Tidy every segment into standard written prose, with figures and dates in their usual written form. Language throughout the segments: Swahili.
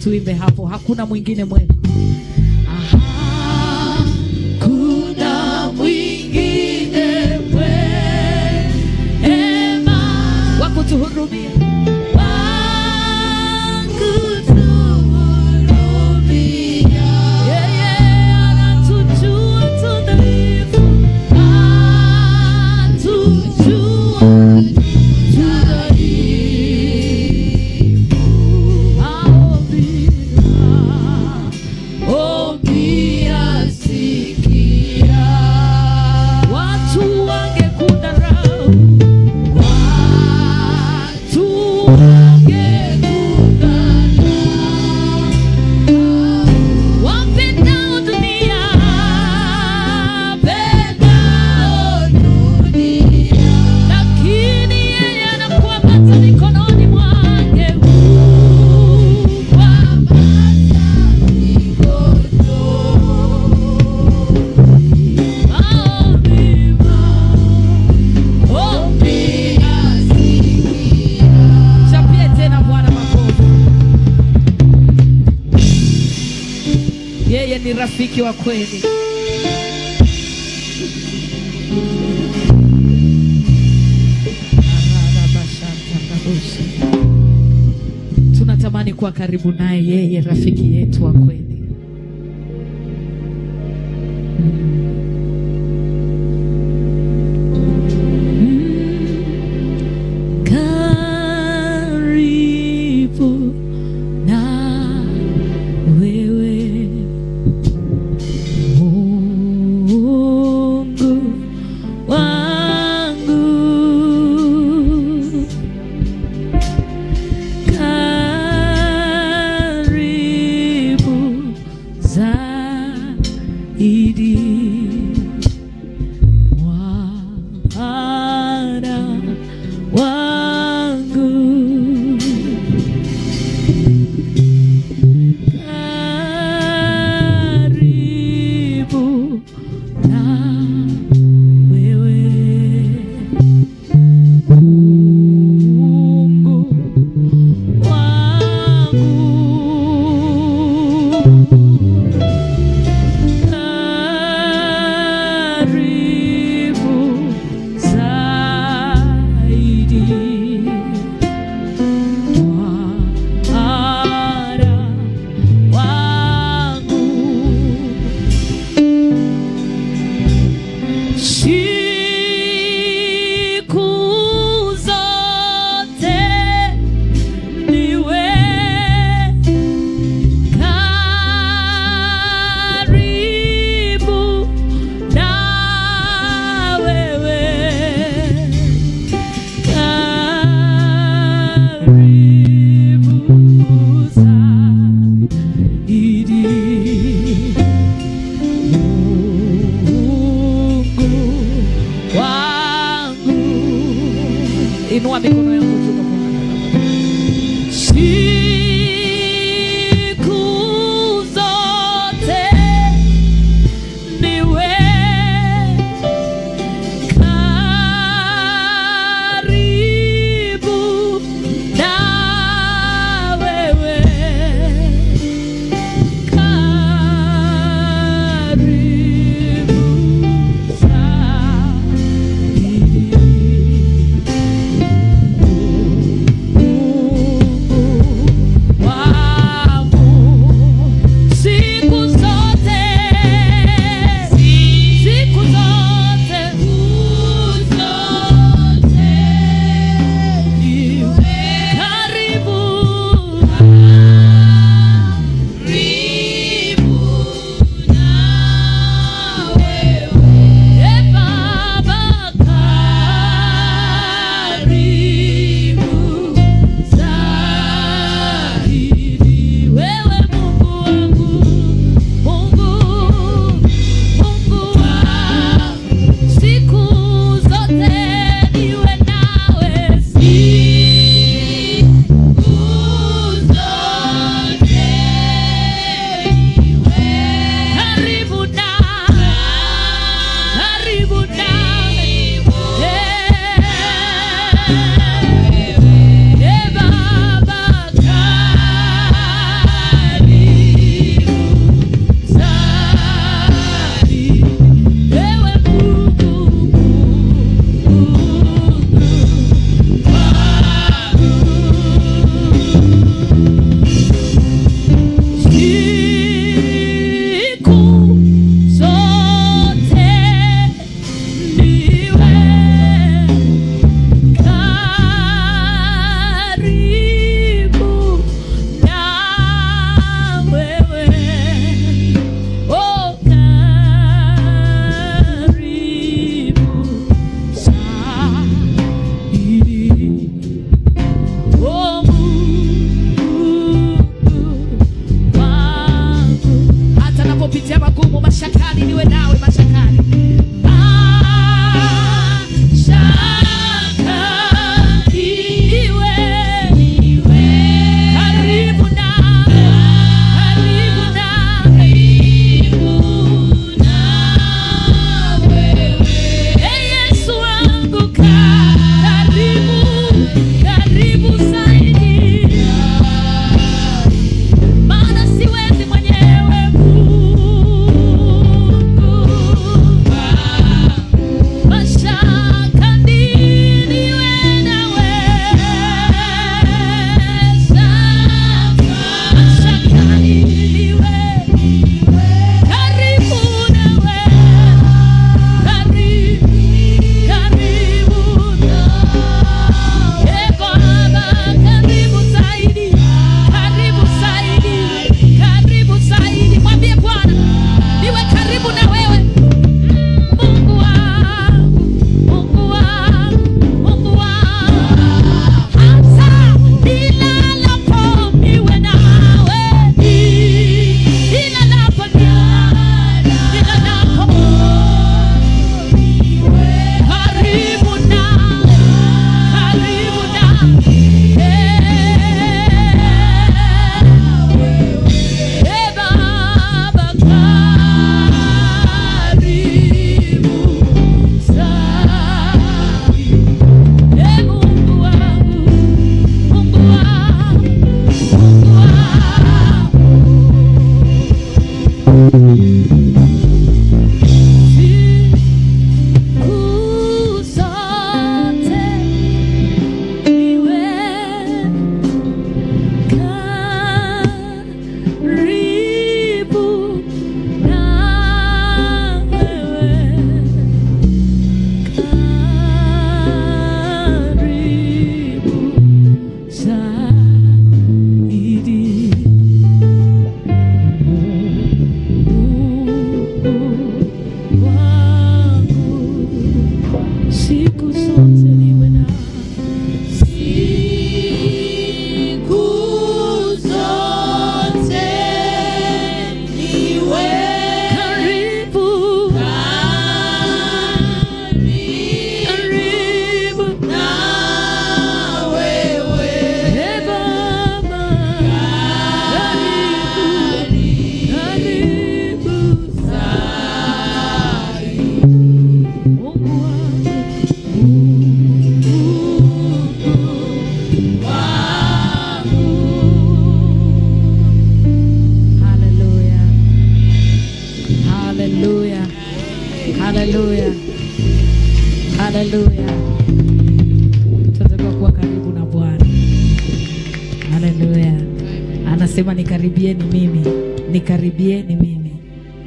tuimbe hapo, hakuna mwingine mwema. Hakuna mwingine mwema wa kutuhurumia. Yeye ni rafiki wa kweli. Tunatamani kuwa karibu naye, yeye rafiki yetu wa kweli. Karibu na wewe Mungu wangu, karibu zaidi Bwana wangu, karibu na wewe Mungu wangu, karibu zaidi Bwana wangu. Siku zote niwe karibu na wewe, karibu zaidi Mungu Haleluya. Haleluya. Tunataka kuwa karibu na Bwana. Haleluya. Anasema nikaribieni mimi, nikaribieni mimi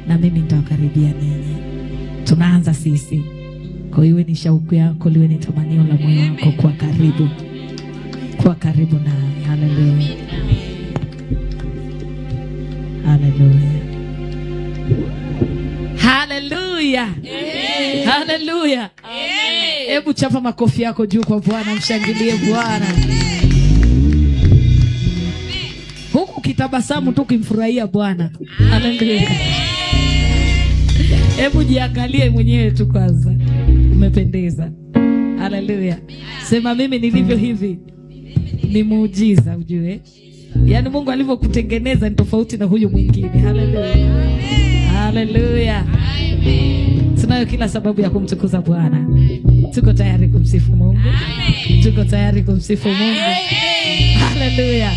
na mimi nitawakaribia ninyi. Tunaanza sisi. Kwa hiyo ni shauku yako, liwe ni tamanio la moyo wako kuwa karibu. Kuwa karibu naye. Haleluya. Haleluya. Haleluya. Haleluya. Hebu chapa makofi yako juu kwa Bwana, mshangilie Bwana. Huku kitabasamu tu kimfurahia Bwana. Haleluya. Hebu jiangalie mwenyewe tu kwanza. Umependeza. Haleluya. Sema mimi nilivyo hivi ni muujiza, ujue. Yaani Mungu alivyokutengeneza ni tofauti na huyu mwingine. Haleluya. Haleluya. Tunayo kila sababu ya kumtukuza Bwana. Tuko tayari kumsifu Mungu. Tuko tayari kumsifu Mungu. Haleluya.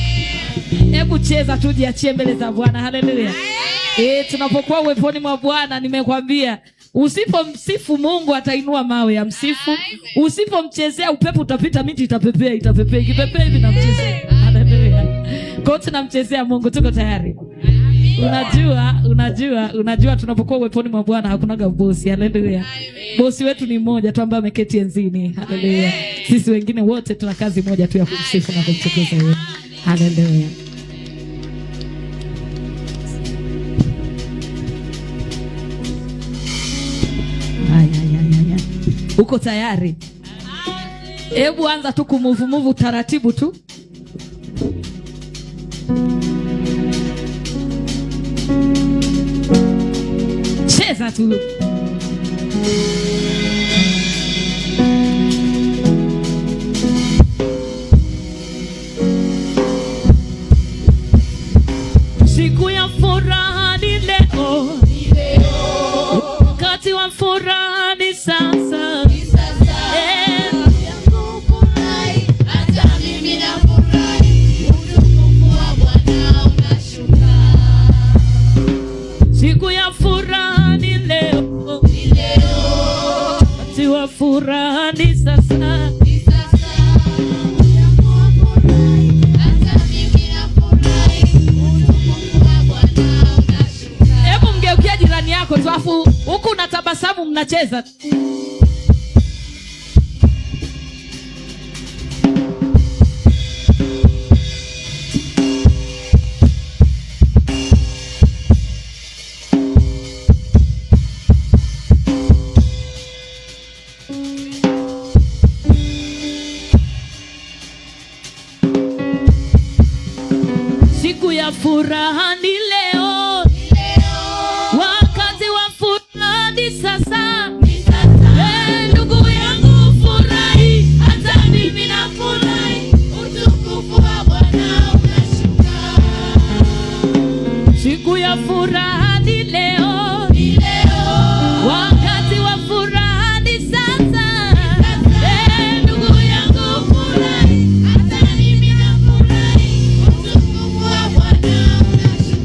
Hebu cheza tu, jiachie mbele za Bwana. Haleluya. Tunapokuwa uweponi mwa Bwana, nimekwambia usipomsifu Mungu atainua mawe ya msifu. Usipomchezea upepo utapita, miti itapepea, ikipepea hivi na mchezea. Haleluya. Kwa tunamchezea Mungu, tuko tayari. Unajua tunapokuwa uweponi mwa Bwana hakunaga bosi. Haleluya. Bosi wetu ni mmoja tu ambaye ameketi enzini. Haleluya. Sisi wengine wote tuna kazi moja tu ya kumsifu na kumtukuza yeye. Haleluya. Uko tayari? Hebu anza tu kumuvu taratibu tu. Cheza tu. Siku ya furaha ni leo. Wakati wa furaha ni sasa. Siku ya furaha ni leo. Wakati wa furaha ni sasa. Hebu mgeukia jirani yako tu, afu huku unatabasamu, mnacheza. Siku ya furaha ni leo. Wakati wa furaha ni sasa. Ndugu yangu furahi, hata mimi nafurahi. Utukufu wa Bwana unashuka. Siku ya furaha ni leo. Wakati wa furaha ni sasa. Ndugu yangu furahi, hata mimi nafurahi. Utukufu wa Bwana unashuka.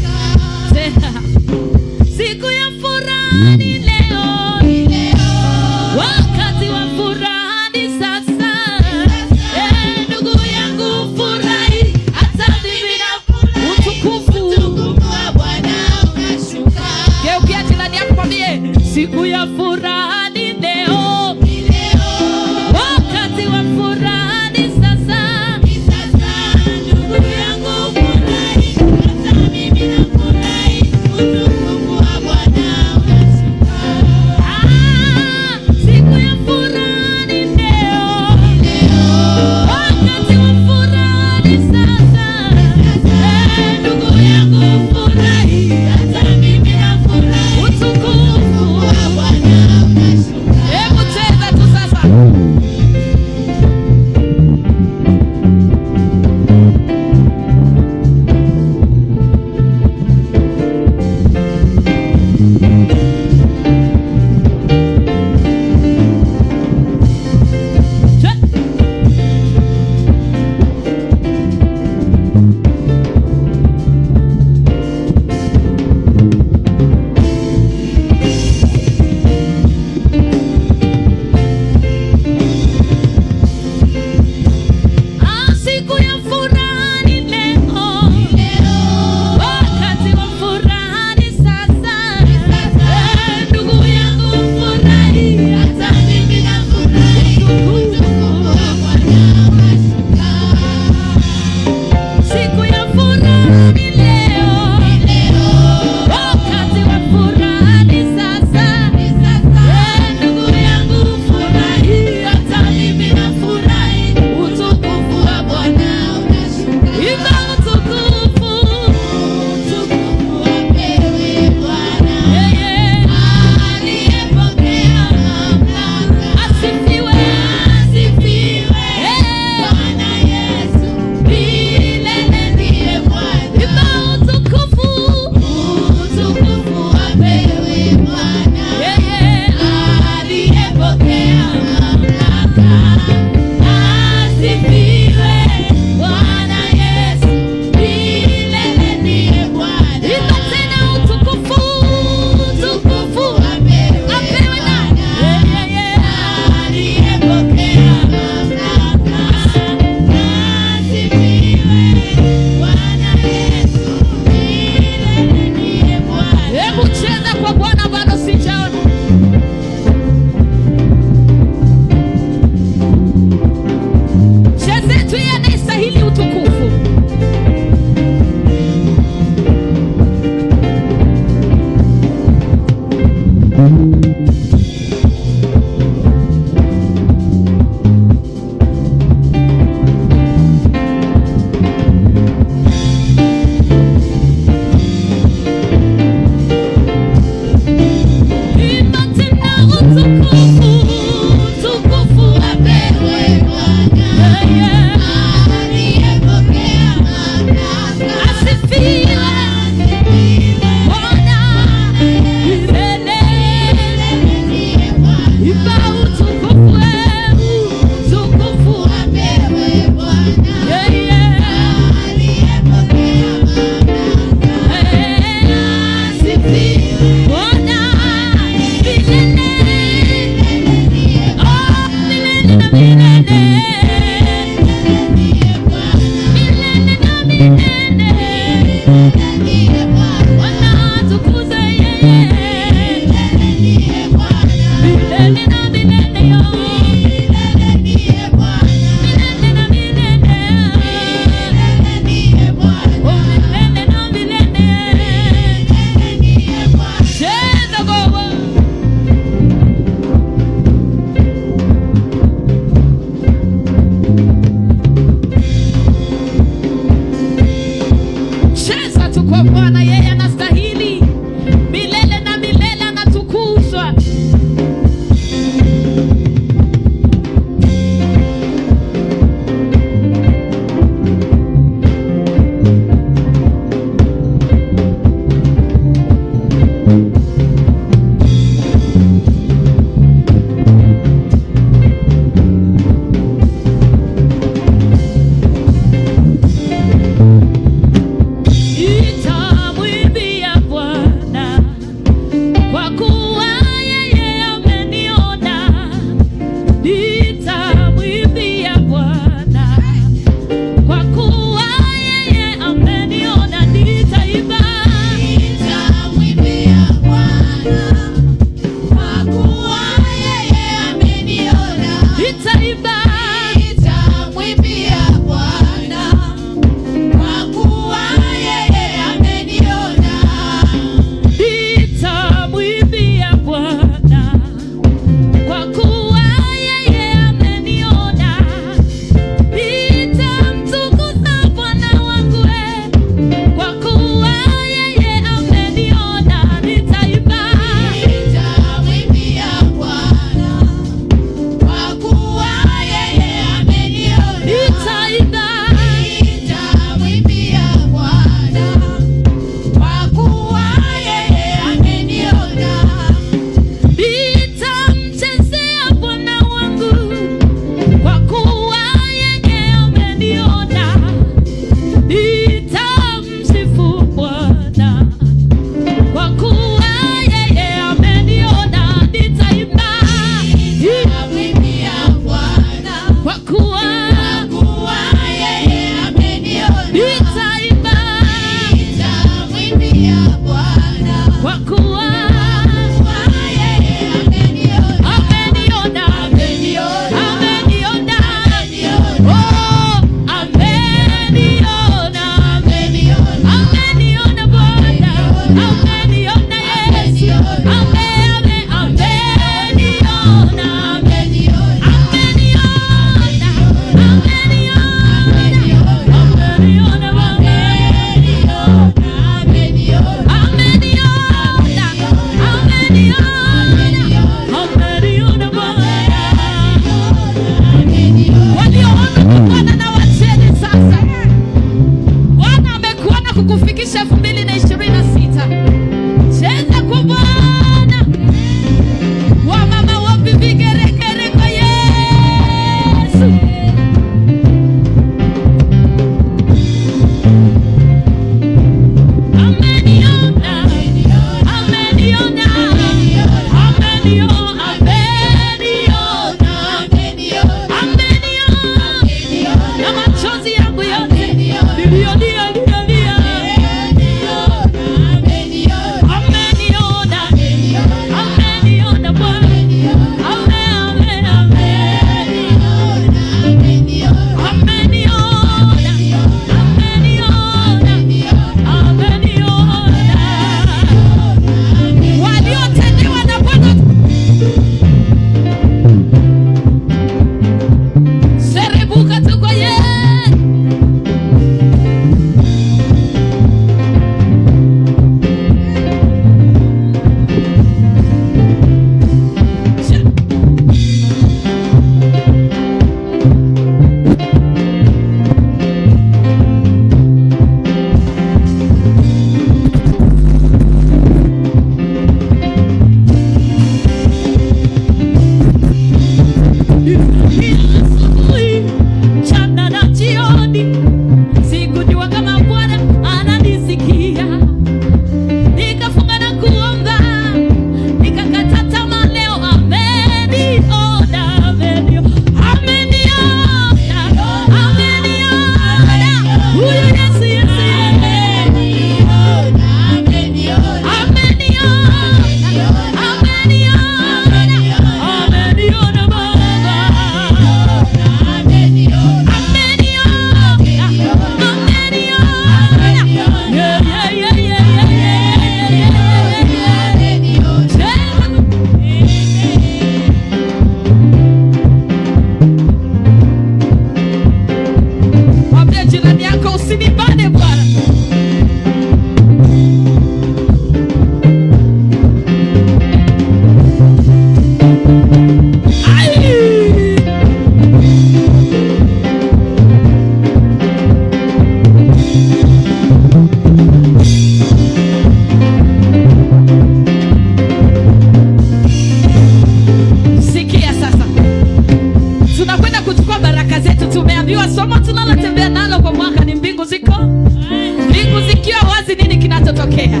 yatatokea.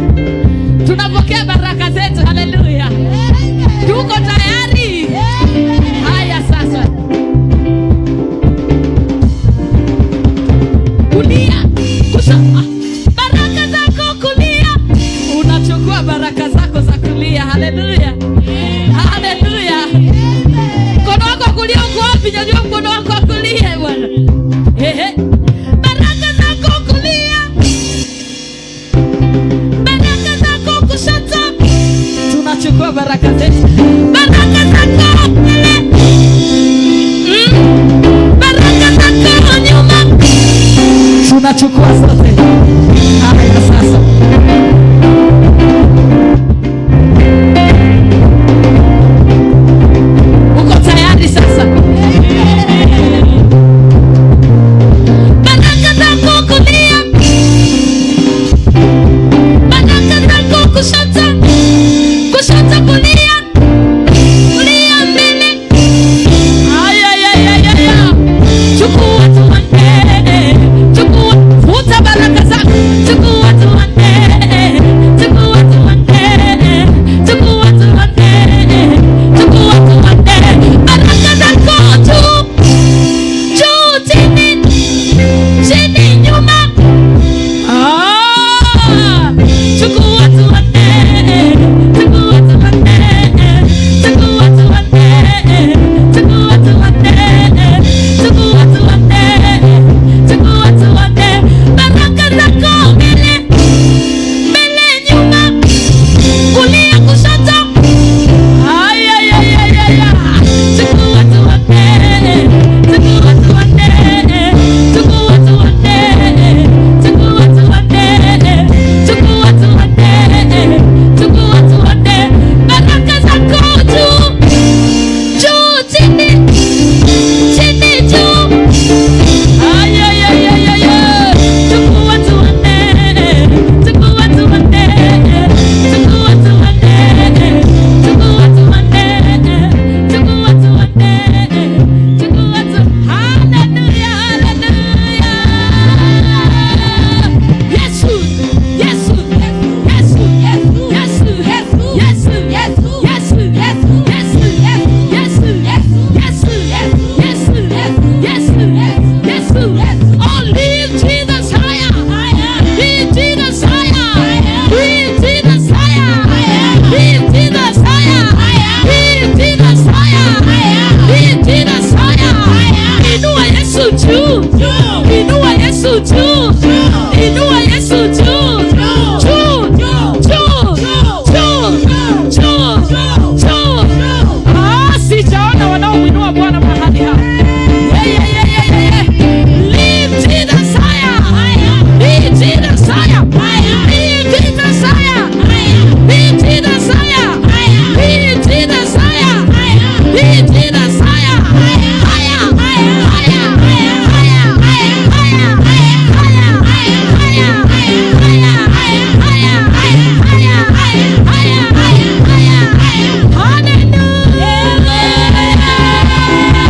Tunapokea baraka zetu. Haleluya. Tuko tayari. Haya sasa. Kulia, kushoto. Baraka zako kulia. Unachukua baraka zako za kulia. Haleluya. Haleluya. Mkono wako kulia uko wapi? Nyanyua mkono wako kulia bwana. Baraka zako kulia. Baraka zako kushoto. Tunachukua baraka zetu. Baraka zako mbele. Baraka zako nyuma. Tunachukua zote. Haya sasa. Uko tayari sasa? Baraka zako kulia. Baraka zako kushoto. Kushoto kulia. Kulia mbele. Aya. Chukua tuende. Chukua. Futa baraka zako. Chukua tuende. Chukua tuende. Chukua tuende. Chukua tuende. Baraka zako juu. Juu chini. Chini nyuma. Chukua tuende. Chukua tuende. Chukua tuende. Chukua tuende. Chukua tuende. Chukua tuende. Baraka zako mbele. Mbele nyuma. Kulia kushoto. Aya. Chukua tuende. Chukua tuende. Chukua tuende. Chukua tuende. Chukua tuende. Chukua tuende. Baraka zako juu. Juu chini. Chini juu. Aya. Chukua tuende. Chukua tuende. Chukua tuende. Chukua tuende. Chukua tuende. Chukua tu. Haleluya. Yesu. Yesu. Yesu. Yesu. Yesu. Yesu. Yesu. Yesu. Yesu. Yesu. Yesu. Oh, lift Jesus higher. Lift Jesus higher. Lift Jesus higher. Lift Jesus higher. Lift Jesus higher. Lift Jesus higher. Inua Yesu juu. Inua Yesu juu. Inua Yesu juu. Juu. Juu. Juu. Juu. Sijaona wanaomuinua Bwana mahali hapa. Lift Jesus higher. Lift Jesus higher. Lift Jesus higher. Lift Jesus higher. Lift Jesus higher. Lift Jesus higher. Higher. Hallelujah.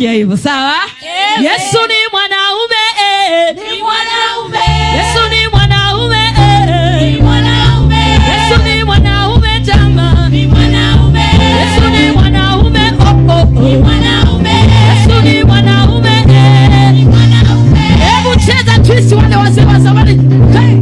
kusikia hivyo, sawa? Yesu ni mwanaume, ni mwanaume. Yesu ni mwanaume, ni mwanaume. Yesu ni mwanaume jamaa, ni mwanaume. Yesu ni mwanaume, ni mwanaume. Yesu ni mwanaume, ni mwanaume. Hebu cheza twist wale wazee wa zamani. Hey!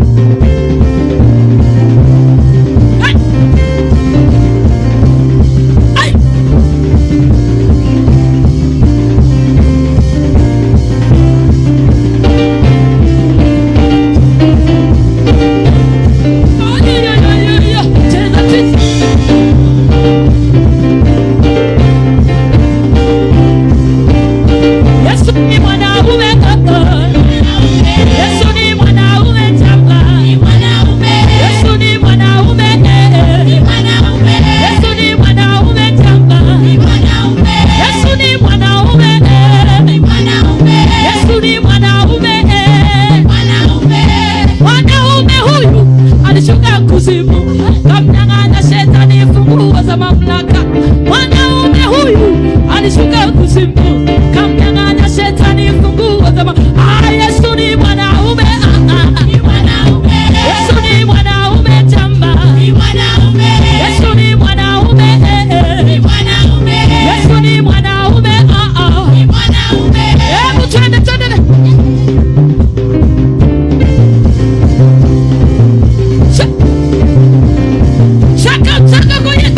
Kamnyang'anya shetani funguo za mamlaka. Mwanaume huyu alishuka kuzimu, kamnyang'anya shetani funguo za mamlaka. Yesu ni mwanaume, ni mwanaume. Yesu ni mwanaume jamba, ni mwanaume. Yesu ni mwanaume, ni mwanaume. Yesu ni mwanaume, ni mwanaume. Hebu twende twende. Chaka goye.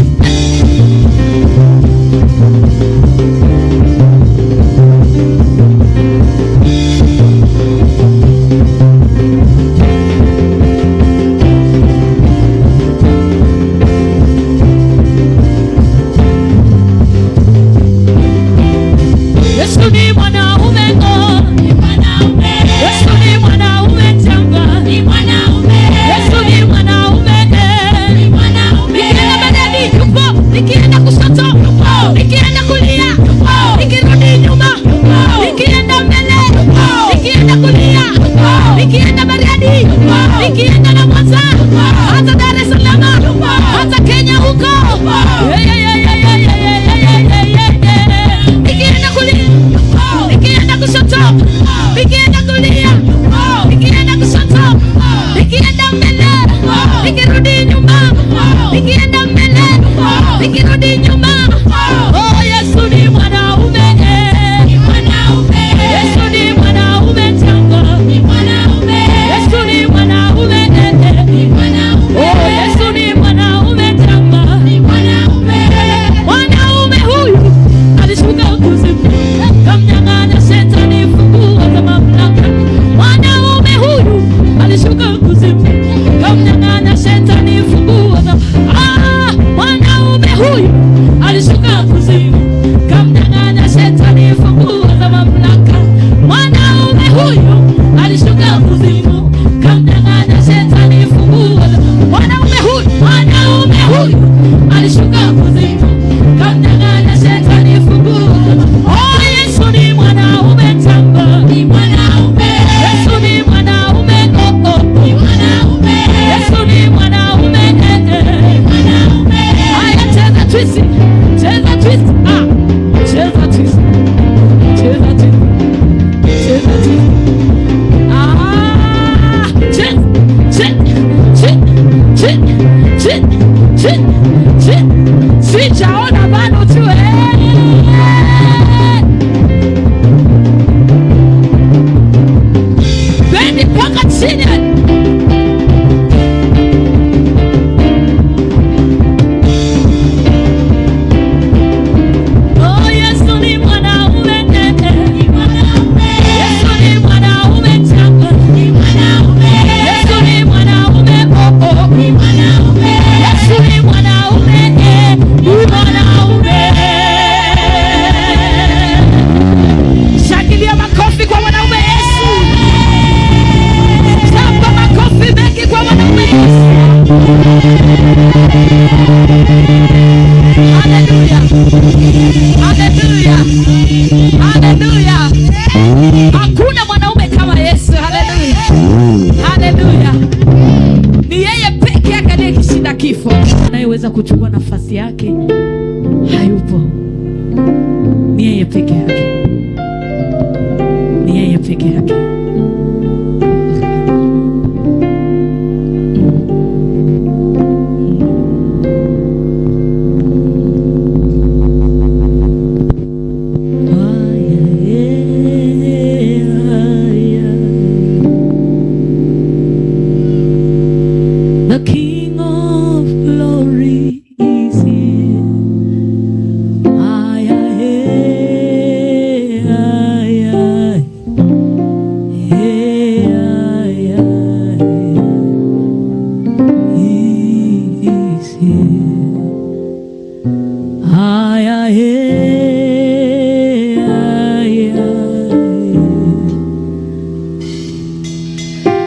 Yesu ni mwanaume, ni mwanaume. Yesu ni mwanaume jamba, ni mwanaume. Yesu ni mwanaume, ni mwanaume. nikienda mbele yupo, nikienda kushoto yupo, nikienda kulia yupo, nikirudi nyuma yupo, nikienda mbele yupo, nikienda kulia yupo, nikienda Bariadi yupo, nikienda na Mwanza yupo, hata Dar es Salaam yupo, hata Kenya huko yupo. Nikienda kulia yupo, nikienda kushoto, nikienda kulia yupo, nikienda kushoto, nikienda mbele, nikirudi nyuma, nikienda mbele, nikirudi nyuma. Oh, Yesu ni mwanaume, ni mwanaume. Yesu ni mwanaume janga, ni mwanaume. Yesu ni mwanaume, ni mwanaume. oh, Yesu ni mwanaume janga, ni mwanaume. mwanaume huyu alishuka kuzimu, kamnyang'anya shetani funguo za mamlaka. Mwanaume huyu alishuka kuzimu, kamnyang'anya shetani funguo za mwanaume huyu alishuka kuzimu, kamnyang'anya shetani funguo za mamlaka. Mwanaume huyu alishuka kuzimu, kamnyang'anya shetani funguo za mwanaume huyu alishuka kuzimu, kamnyang'anya shetani funguo za oh, Yesu ni mwanaume jamba, ni mwanaume. Yesu ni mwanaume, ni mwanaume. Yesu ni mwanaume, ni mwanaume. haya cheza twist, cheza twist, cheza twist, cheza twist, cheza twist, sijaona bado tu bendi mpaka chini. Oh, Yesu ni mwanaume, ni mwanaume. Yesu ni mwanaume janga, ni mwanaume. Yesu ni mwanaume, ni mwanaume. Yesu ni mwanaume, ni mwanaume. Shangilia makofi kwa mwanaume Yesu. Chapa makofi mengi kwa mwanaume Yesu. Haleluya. Haleluya. Haleluya. Hakuna mwanaume kama Yesu. Haleluya. Haleluya. Ni yeye peke yake aliyekishinda kifo. Anayeweza kuchukua nafasi yake hayupo. Ni yeye peke yake. peke yake. The King of Glory is here.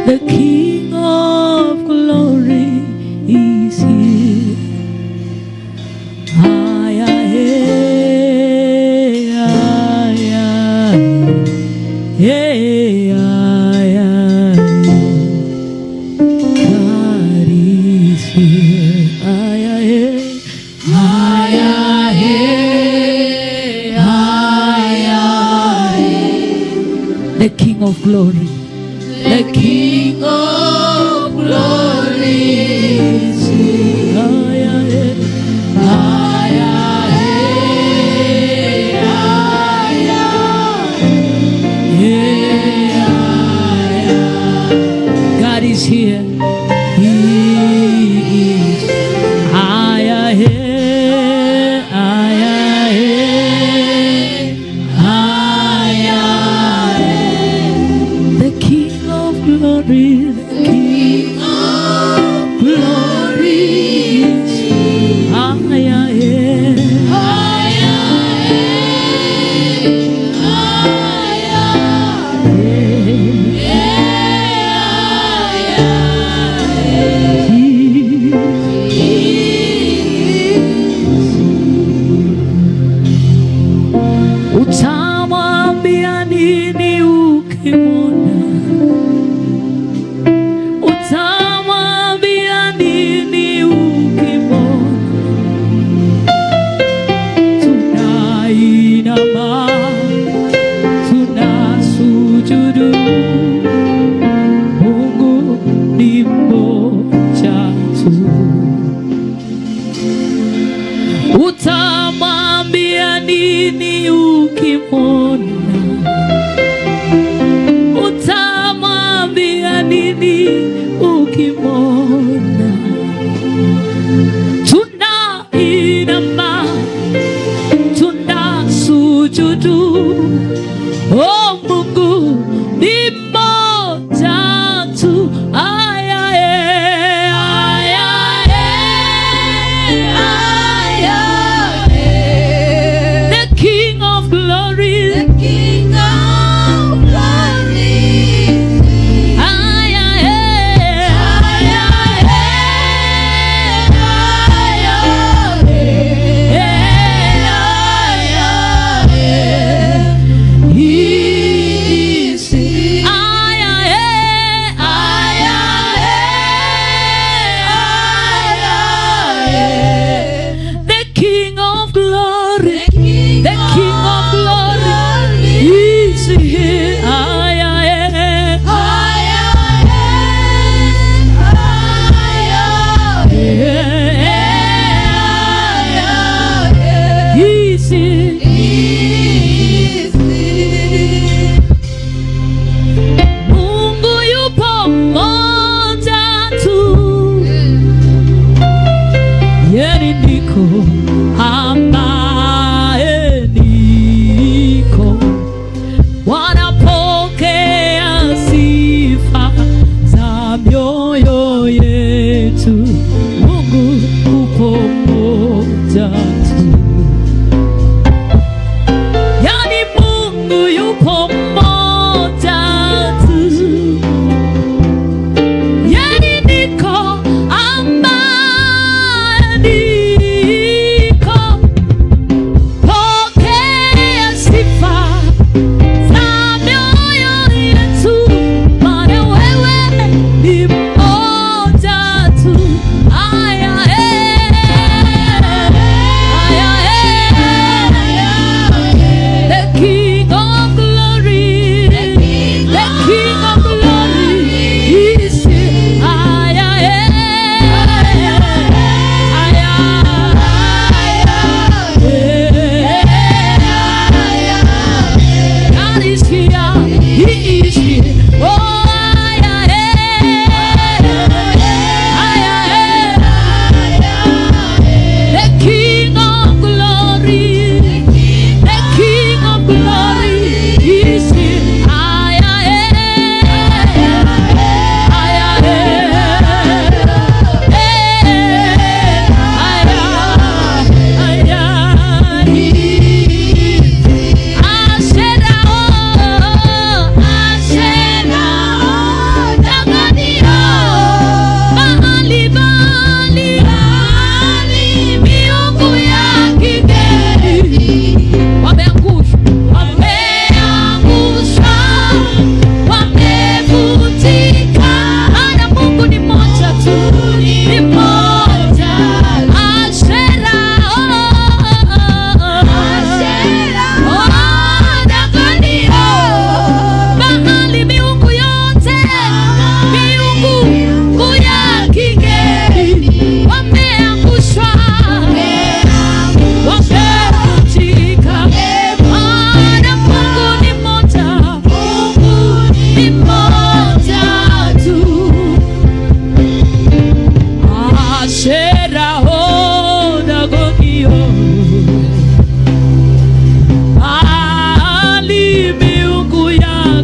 The King of Glory is here. God is here. The King of Glory. The King of Glory is here. God is here. He is. The King of Glory. The King of Glory is utamwambia nini ukimwona? Utamwambia nini ukimwona? Tunainama, tunasujudu, Mungu ni mmoja tu. Utamwambia nini ukimwona?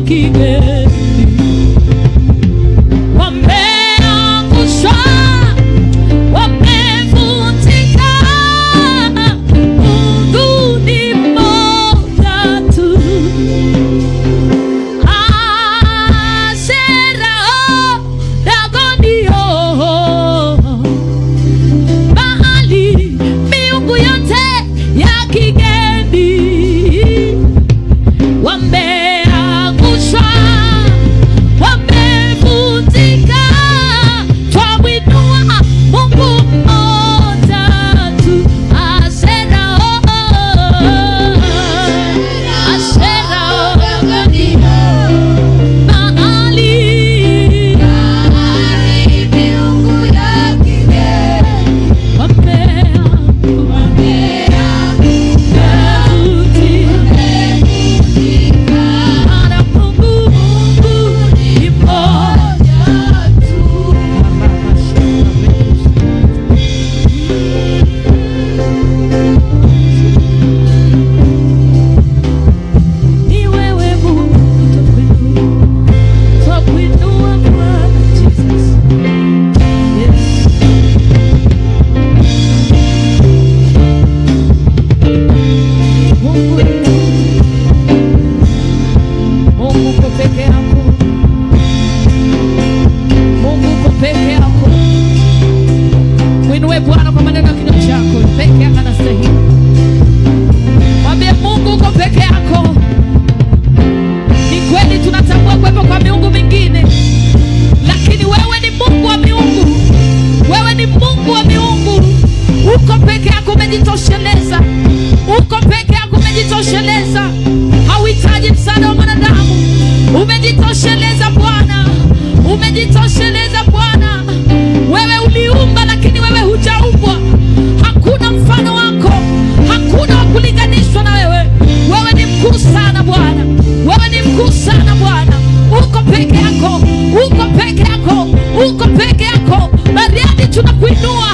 kigeni, wameangushwa, wamevunjika. Mungu ni mmoja tu. Ashera Dagodio, bahali miungu yote ya kigeni wameangushwa, wamevunjika. Twamwinua Mungu mmoja tu. Ashera Ashera bahali miungu ya kigeni Bwana kwa maneno ya kinywa chako, peke yako anastahili. Mwambie Mungu uko peke yako. Ni kweli tunatambua kuwepo kwa miungu mingine, lakini wewe ni Mungu wa miungu. Wewe ni Mungu wa miungu. Uko peke yako, umejitosheleza. Uko peke yako, umejitosheleza. Hauhitaji msaada wa mwanadamu. Umejitosheleza Bwana. Umejitosheleza Bwana. Wewe uliumba, lakini wewe hujaumbwa. Hakuna mfano wako, hakuna wa kulinganishwa na wewe. Wewe ni mkuu sana Bwana, wewe ni mkuu sana Bwana. Uko peke yako, uko peke yako, uko peke yako. Bariadi tunakuinua,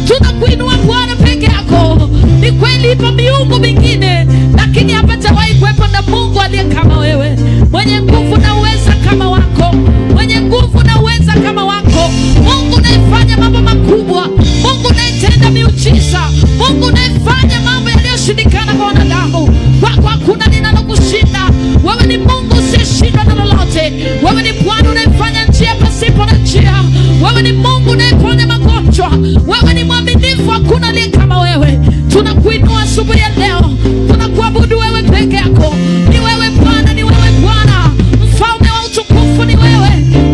tunakuinua Bwana peke yako. Ni kweli ipo miungu mingine, lakini hapajawahi kuwepo na Mungu aliye kama wewe, mwenye nguvu na uweza kama wako, mwenye nguvu na uweza kama wako. Mungu unayefanya mambo makubwa, Mungu unayetenda miujiza, Mungu unayefanya mambo yaliyoshindikana kwa wanadamu. Kwako hakuna linalokushinda. Wewe ni Mungu usiyeshindwa na lolote. Wewe ni Bwana unayefanya njia pasipo na njia. Wewe ni Mungu unayeponya magonjwa. Wewe ni mwaminifu, hakuna aliye kama wewe. Tunakuinua asubuhi ya leo, tunakuabudu wewe peke yako. Ni wewe Bwana, ni wewe Bwana. Mfalme wa utukufu ni wewe,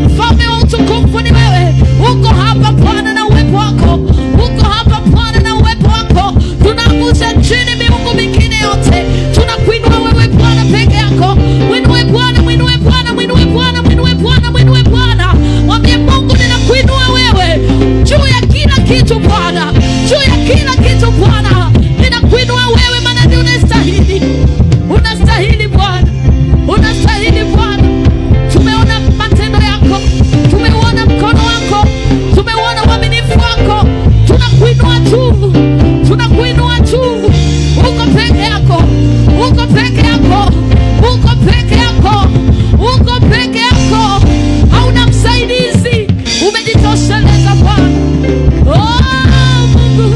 mfalme wa utukufu ni wewe. Uko hapa Bwana na uwepo wako, uko hapa Bwana na uwepo wako. Tunaangusha chini miungu mingine yote, tunakuinua wewe Bwana peke yako. Mwinue Bwana, mwinue Bwana, mwinue Bwana, mwinue Bwana, mwinue Bwana. Mwambie Mungu, ninakuinua wewe juu ya kila kitu Bwana, juu ya kila kitu Bwana. Ninakuinua wewe, maana ndiye unastahili. Unastahili Bwana, unastahili Bwana. Tumeona matendo yako, tumeuona mkono wako, tumeuona uaminifu wako. Tunakuinua tu, tunakuinua tu. Uko peke yako, uko peke yako, uko peke yako, uko peke yako. Hauna msaidizi, umejitosheleza Bwana. Oh, Mungu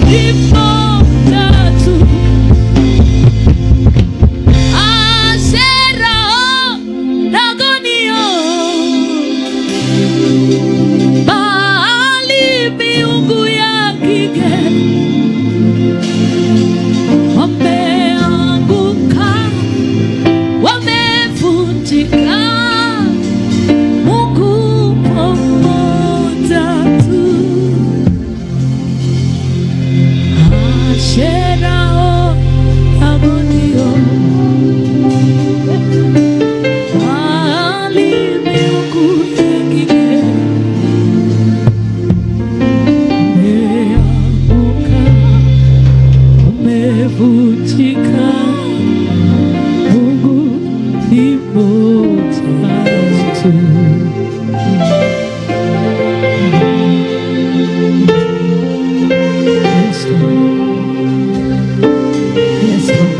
ni mmoja tu. Ashera Dagodio, bahali miungu ya kigeni wameanguka, wamevunjika. Mungu mmoja tu. Ashera Dagodio, bahali miungu ya kigeni wameanguka, wamevunjika. Mungu ni mmoja tu. Yes, Lord. Yes, Lord.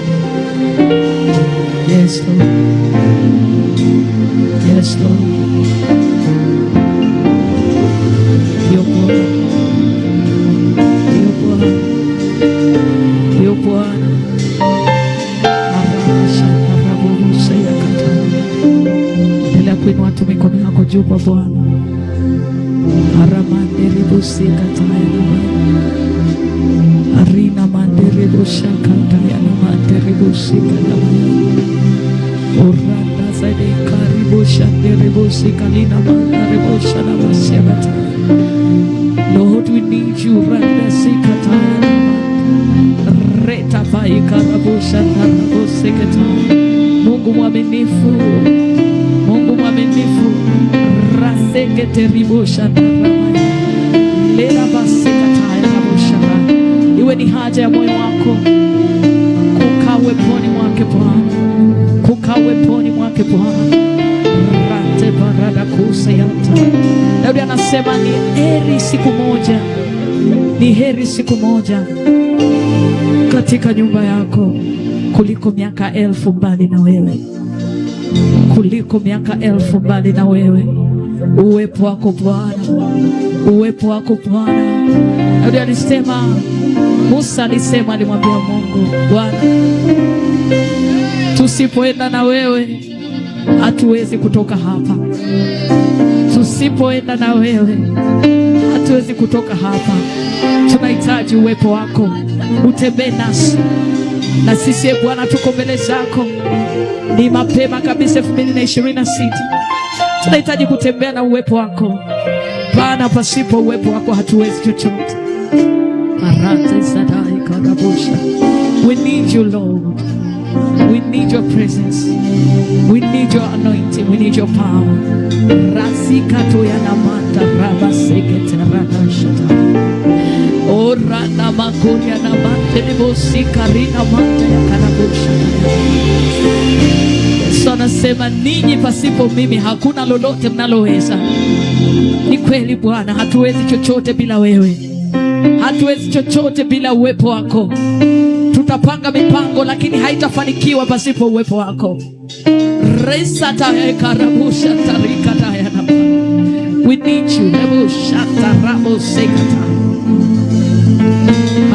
Yes, Lord. kuinua tu mikono yako juu kwa Bwana. Aramandere busika tayana arina mandere bushaka tayana mandere busika tayana oranda zade karibu shandere busika lina mandere bushana basiaka tayana. Lord, we need you. Randa sika tayana reta pai karabu shandara busika tayana. Mungu mwaminifu, Mungu mwaminifu. Raseke teribosha naramaya lera baseka taya rabosha. Iwe ni haja ya moyo wako kukaa uweponi mwake Bwana, kukaa uweponi mwake Bwana. Rate barada kusayata. Daudi anasema ni heri siku moja, ni heri siku moja katika nyumba yako kuliko miaka 1000 mbali na wewe, kuliko miaka 1000 mbali na wewe. Uwepo wako Bwana, uwepo wako Bwana. Daudi alisema, Musa alisema, alimwambia Mungu, Bwana, tusipoenda na wewe hatuwezi kutoka hapa. Tusipoenda na wewe hatuwezi kutoka hapa. Tunahitaji uwepo wako utembee nasi. Na sisi Bwana tuko mbele zako. Ni mapema kabisa 2026. Tunahitaji kutembea na uwepo wako Bwana. Pasipo uwepo wako hatuwezi chochote. Arate sadai karabusha. We need you, Lord. We need your presence. We need your anointing. We need your power. Rasikato yanamata rabasekete radashata. Orana makonya na matelebosi karina mata ya karabusha. Yesu anasema, ninyi pasipo mimi hakuna lolote mnaloweza. Ni kweli Bwana, hatuwezi chochote bila wewe. Hatuwezi chochote bila uwepo wako. Tutapanga mipango lakini haitafanikiwa pasipo uwepo wako. Resa tae karabusha tarika tae na. We need you. Nebo shata rabo sekata.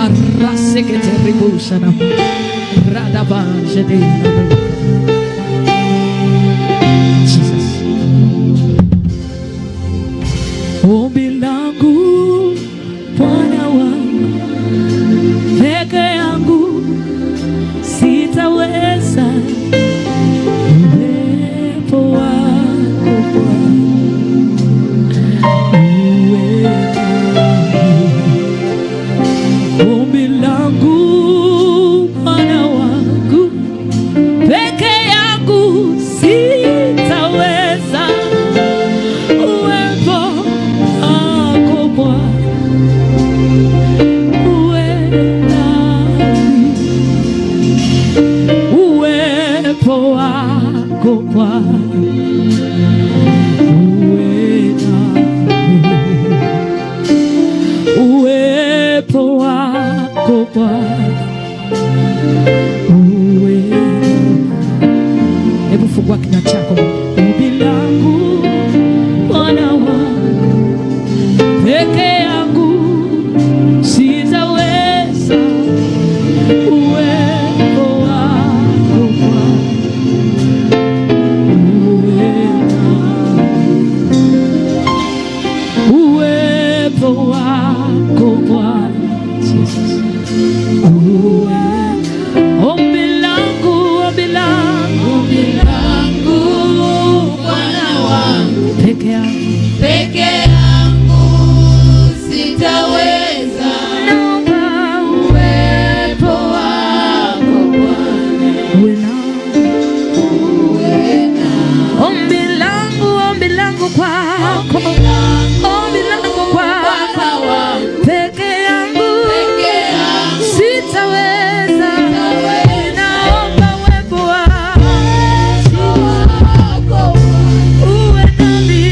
Arasekete ribusha na. Radaba jede na. Ombi langu Bwana wangu, peke yangu sitaweza. Uwepo wako Bwana, ombi langu Bwana wangu, peke yangu sitaweza. Uwepo wako Bwana, hebu fungua kinywa chako. Ombi langu Bwana wangu, peke yangu sitaweza. Uwepo wako Bwana, uwepo wako Bwana. Ombi langu, ombi langu, ombi langu Bwana wangu, peke yangu sitaweza. Naomba uwepo wako Bwana, uwe nami. Ombi langu kwako, ombi langu kwako, peke yangu sitaweza. Naomba uwepo wako uwe nami.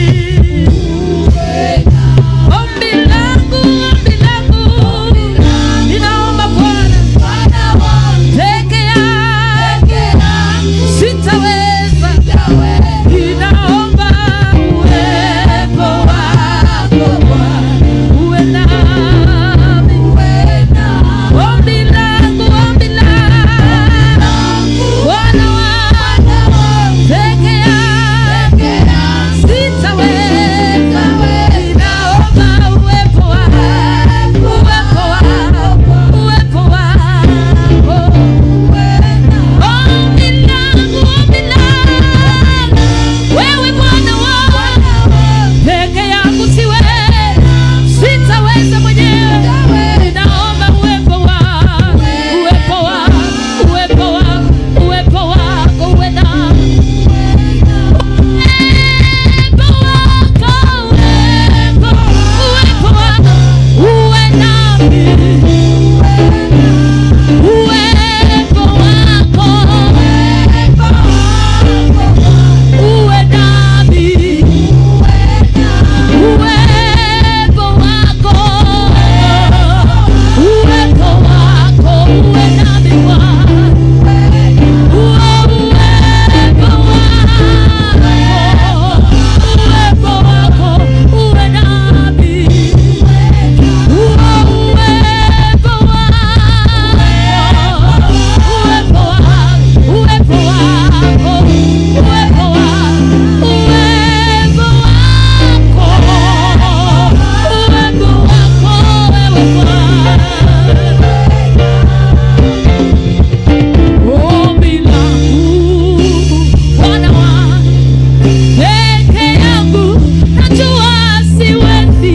peke yangu najua siwezi,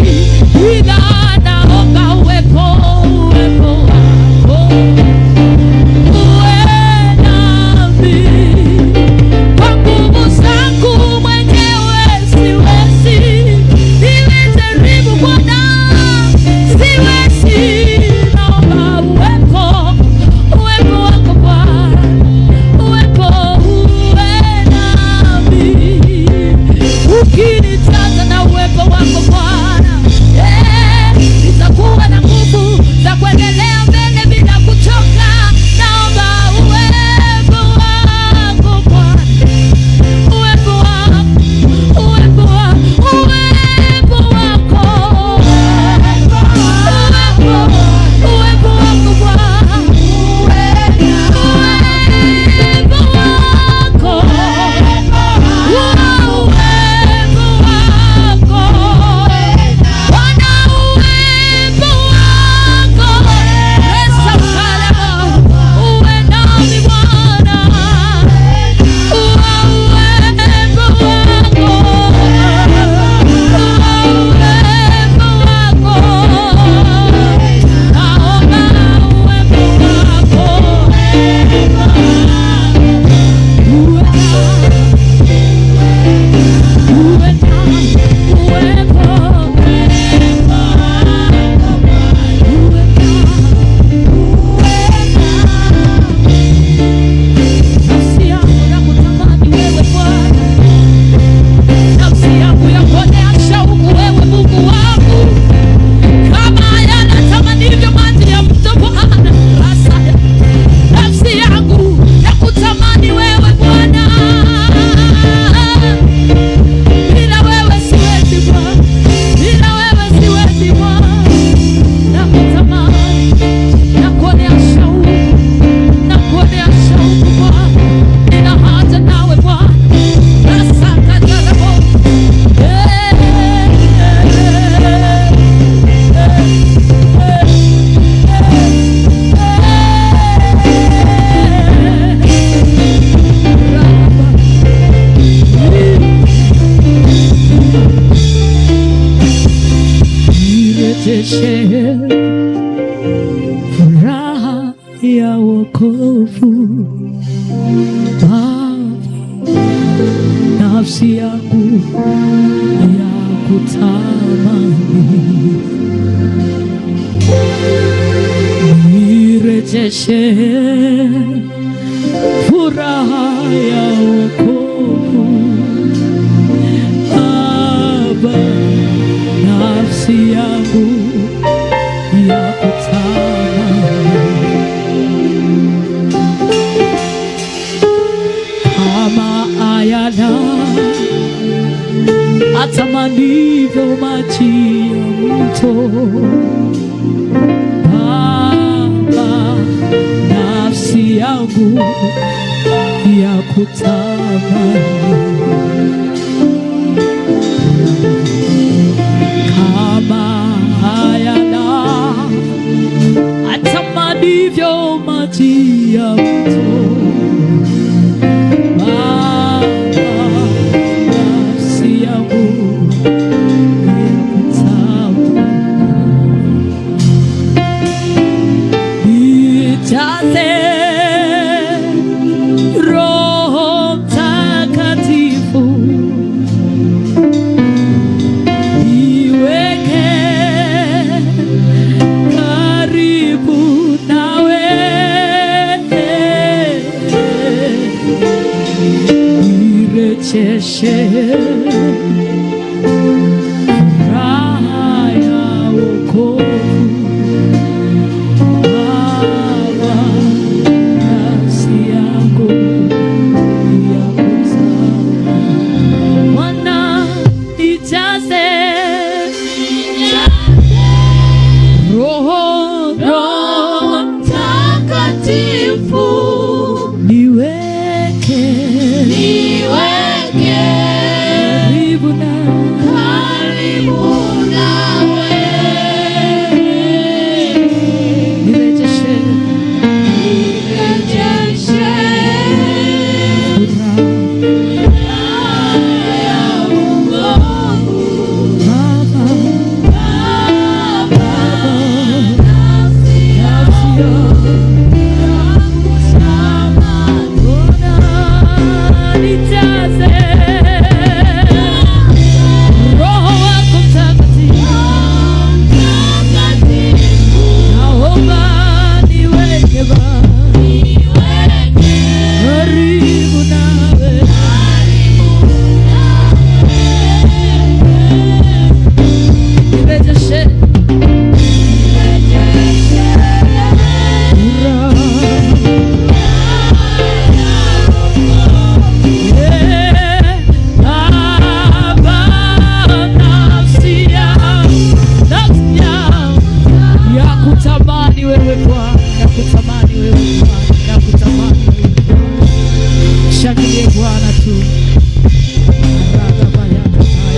ila naomba uwepo wako uwe nami. Kwa nguvu zangu mwenyewe siwezi, nimejaribu Bwana siwezi. Naomba uwepo wako Bwana, uwepo uwe nami. Ukinijaza na uwepo wako Bwana, nitakuwa na nguvu za kuendelea mbele bila kuchoka. Naomba uwepo wako Bwana, uwepo wako, uwepo wako, uwepo wako, uwepo wako Bwana, uwepo wako, uwepo wako Bwana, uwepo wako Yesu kalema, uwe nami Bwana, uwepo wako, uwepo wako, naomba uwepo wako nafsi yangu yakutamani wewe Bwana, nafsi yangu yakuonea shauku wewe Mungu wangu, kama yanatamanivyo maji ya mto Bwana. Nafsi yangu yakutamani wewe Bwana, bila wewe siwezi Bwana, bila wewe siwezi Bwana. Nakutamani, nakuonea shauku, nakuonea shauku Bwana, nina haja nawe Bwana. Nasaka jarabo nirejeshe furaha ya wokovu Baba, nafsi yangu ya kutamani, nirejeshe furaha ya wokovu Baba, nafsi yangu ya kutamani, kama ayana atamanivyo maji ya mto Baba, nafsi yangu ya kutamani, kama ayana atamanivyo maji ya mto Baba, nafsi yangu ya kutamani. Nijaze Roho Mtakatifu, niweke karibu nawe, nirejeshe furaha ya wokovu Baba, nafsi yangu ya kutamani. Bwana, nijaze Roho Mtakatifu, niweke karibu nawe, nakutamani wewe Bwana, nakutamani wewe Bwana. Shangilie Bwana tu.